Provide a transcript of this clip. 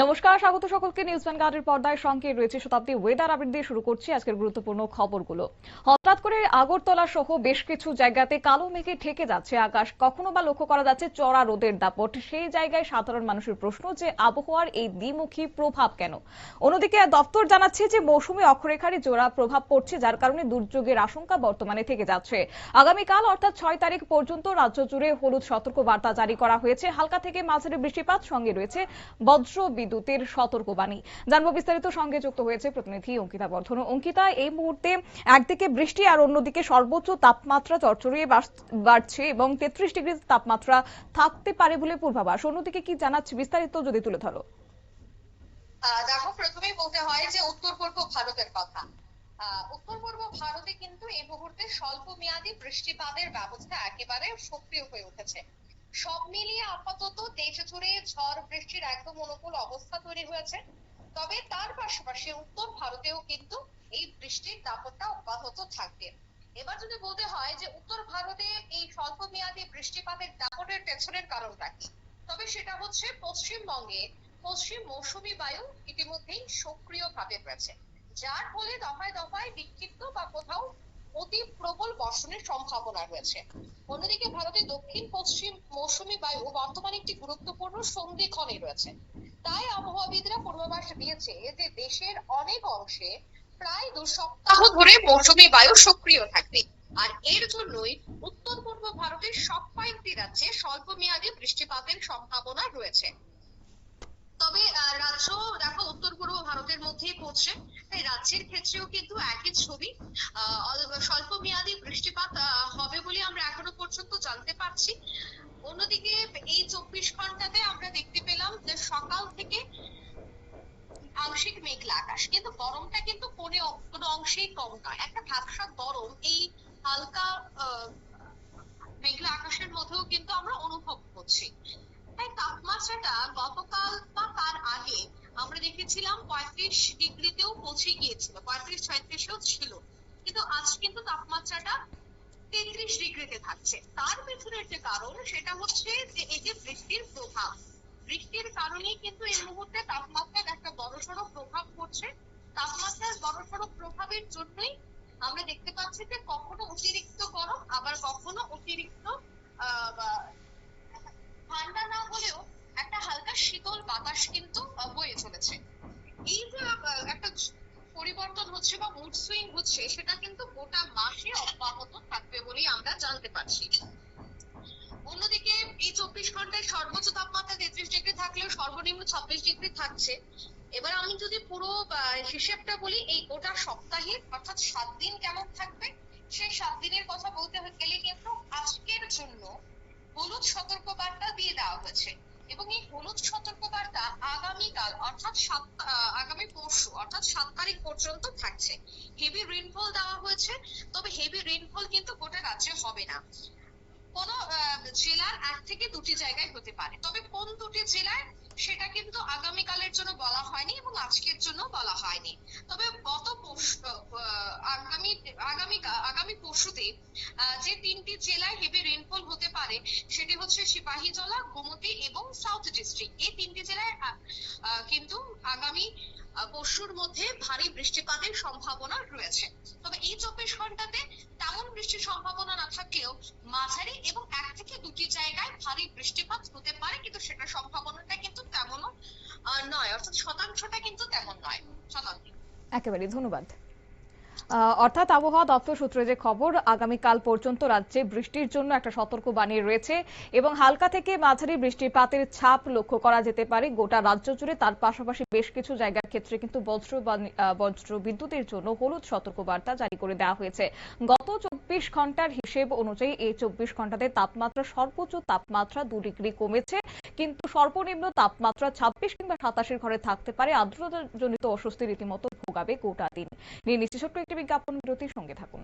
নমস্কার, স্বাগত সকলকে নিউজ ভ্যানগার্ডের পর্দায় সঙ্গে রয়েছে শতাব্দী। ওয়েদার আপডেট দিয়ে শুরু করছি আজকের গুরুত্বপূর্ণ খবরগুলো। হঠাৎ করে আগরতলা সহ বেশ কিছু জায়গাতে কালো মেঘে ঢেকে যাচ্ছে আকাশ, কখনো বা লক্ষ্য করা যাচ্ছে চড়া রোদের দাপট। সেই জায়গায় সাধারণ মানুষের প্রশ্ন যে আবহাওয়ার এই দ্বিমুখী প্রভাব কেন। অন্যদিকে দপ্তর জানাচ্ছে যে মৌসুমী অক্ষরেখারই জোড়া প্রভাব পড়ছে, যার কারণে দুর্যোগের আশঙ্কা বর্তমানে থেকে যাচ্ছে। আগামীকাল অর্থাৎ 6 তারিখ পর্যন্ত রাজ্য জুড়ে হলুদ সতর্ক বার্তা জারি করা হয়েছে। হালকা থেকে মাঝারি বৃষ্টিপাত, সঙ্গে রয়েছে বজ্র বিদ্যুতের সতর্কবাণী। জানবো বিস্তারিত, সঙ্গে যুক্ত হয়েছে প্রতিনিধি অঙ্কিতা বর্ধন। অঙ্কিতা, এই মুহূর্তে একদিকে বৃষ্টি আর অন্যদিকে সর্বোচ্চ তাপমাত্রা চড়চড়িয়ে বাড়ছে এবং 33 ডিগ্রি তাপমাত্রা থাকতে পারে বলে পূর্বাভাস। অন্যদিকে কি জানাচ্ছে, বিস্তারিত যদি তুলে ধরো। দেখো, প্রথমেই বলতে হয় যে উত্তর পূর্ব ভারতের কথা। উত্তর পূর্ব ভারতে কিন্তু এই মুহূর্তে স্বল্প মেয়াদী বৃষ্টিপাতের ব্যবস্থা একেবারে সক্রিয় হয়ে উঠেছে। সব মিলিয়ে আপাতত দেশে জুড়ে ঝড় বৃষ্টির একদম অনুকূল অবস্থা তৈরি হয়েছে। তবে তার পাশাপাশি উত্তর ভারতেও কিন্তু এই বৃষ্টির দাপটটা অব্যাহত থাকবে। এবার যদি বলতে হয় যে উত্তর ভারতে এই স্বল্প মেয়াদী বৃষ্টিপাতের দাপটের পেছনের কারণটা কি, তবে সেটা হচ্ছে পশ্চিমবঙ্গে পশ্চিম মৌসুমী বায়ু ইতিমধ্যেই সক্রিয়ভাবে রয়েছে, যার ফলে দফায় দফায় বিক্ষিপ্ত বা কোথাও অতি প্রবল বর্ষণের সম্ভাবনা রয়েছে। অন্যদিকে ভারতের দক্ষিণ পশ্চিম মৌসুমী বায়ু বর্তমানে একটি গুরুত্বপূর্ণ সন্ধিক্ষণে রয়েছে। তাই আবহাওয়াবিদরা পূর্বাভাস দিয়েছে যে দেশের অনেক অংশে প্রায় 2 সপ্তাহ ধরে মৌসুমী বায়ু সক্রিয় থাকবে। আর এর জন্যই উত্তর পূর্ব ভারতের সব কয়েকটি রাজ্যে স্বল্প মেয়াদী বৃষ্টিপাতের সম্ভাবনা রয়েছে। তবে রাজ্য দেখো উত্তর পূর্ব ভারতের মধ্যেই পড়ছে, তাই রাজ্যের ক্ষেত্রেও কিন্তু একই ছবি। স্বল্প মেয়াদী বৃষ্টিপাত হবে বলে আমরা এখনো পর্যন্ত জানতে পারছি। অন্যদিকে এই 24 ঘন্টাতে আমরা দেখতে পেলাম যে সকাল থেকে আংশিক মেঘলা আকাশ, কিন্তু গরমটা কিন্তু কোনো অংশেই কম নয়। একটা ভ্যাপসা গরম এই হালকা মেঘলা আকাশের মধ্যেও কিন্তু আমরা অনুভব করছি। তাই তাপমাত্রাটা গতকাল বা তার আগে আমরা দেখেছিলাম 35 ডিগ্রিতেও পৌঁছে গিয়েছিল, 35-36ও ছিল, কিন্তু আজ কিন্তু তাপমাত্রাটা 33 ডিগ্রিতে থাকছে। তার পেছনের যে কারণ সেটা হচ্ছে যে এই যে বৃষ্টির প্রভাব, বৃষ্টির কারণেই কিন্তু এই মুহূর্তে তাপমাত্রার একটা বড়সড় প্রভাব পড়ছে। তাপমাত্রার বড়সড় প্রভাবের জন্যই আমরা দেখতে পাচ্ছি যে কখনো অতিরিক্ত গরম, আবার কখনো অতিরিক্ত ঠান্ডা না হলেও একটা হালকা শীতল বাতাস কিন্তু বয়ে চলেছে। এই যে একটা পরিবর্তন হচ্ছে বা মুড সুইং হচ্ছে, সেটা কিন্তু গোটা মাসে অব্যাহত থাকবে বলেই আমরা জানতে পারছি। অন্যদিকে এই 24 ঘন্টায় সর্বোচ্চ তাপমাত্রা 33 ডিগ্রি থাকলেও সর্বনিম্ন 26 ডিগ্রি থাকছে। এবার আমি যদি পুরো হিসেবটা বলি, এই গোটা সপ্তাহে অর্থাৎ 7 দিন কেমন থাকবে, সেই 7 দিনের কথা বলতে গেলে কিন্তু আজকের জন্য হলুদ সতর্কবার্তা দিয়ে দেওয়া হয়েছে। এবং এই হলুদ সতর্কবার্তা আগামীকাল অর্থাৎ আগামী পরশু অর্থাৎ 7 তারিখ পর্যন্ত থাকছে। হেভি রেইনফল দেওয়া হয়েছে, তবে হেভি রেইনফল কিন্তু গোটা রাজ্যে হবে না। কোন জেলার 1 থেকে 2টি জায়গায় হতে পারে, তবে কোন 2টি জেলায় সেটা কিন্তু আগামীকালের জন্য বলা হয়নি এবং আজকের জন্য বলা হয়নি। তবে আগামী পরশুতে যে 3টি জেলায় হেভি রেইনফল হতে পারে সেটি হচ্ছে সিপাহীজলা, গোমতী এবং সাউথ ডিস্ট্রিক্ট। এই 3টি জেলায় কিন্তু আগামী পরশুর মধ্যে ভারী বৃষ্টিপাতের সম্ভাবনা রয়েছে। তবে এই 24 ঘন্টাতে তেমন বৃষ্টির সম্ভাবনা না থাকলেও মাঝারি এবং 1 থেকে 2টি জায়গায় ভারী বৃষ্টিপাত হতে পারে, কিন্তু সেটার সম্ভাবনাটা কিন্তু তেমনও নয়, অর্থাৎ শতাংশটা কিন্তু তেমন নয়। শতাংশ একেবারে ধন্যবাদ। অর্থাৎ আবহাওয়া দপ্তর সূত্রে যে খবর, আগামীকাল পর্যন্ত রাজ্যে বৃষ্টির জন্য একটা সতর্কবাণী রয়েছে এবং হালকা থেকে মাঝারি বৃষ্টিপাতের ছাপ লক্ষ্য করা যেতে পারে গোটা রাজ্য জুড়ে। তার পাশাপাশি বেশ কিছু জায়গার ক্ষেত্রে কিন্তু বজ্র বিদ্যুতের জন্য হলুদ সতর্কবার্তা জারি করে দেওয়া হয়েছে। গত 24 ঘন্টার হিসেব অনুযায়ী এই 24 ঘন্টাতে তাপমাত্রা সর্বোচ্চ তাপমাত্রা 2 ডিগ্রি কমেছে, কিন্তু সর্বনিম্ন তাপমাত্রা 26 কিংবা 27-এর ঘরে থাকতে পারে। আর্দ্রতাজনিত অস্বস্তি রীতিমতো ভোগাবে গোটা দিন। নিয়ে নিচ্ছে ছোট্ট একটি বিজ্ঞাপন বিরতির সঙ্গে থাকুন।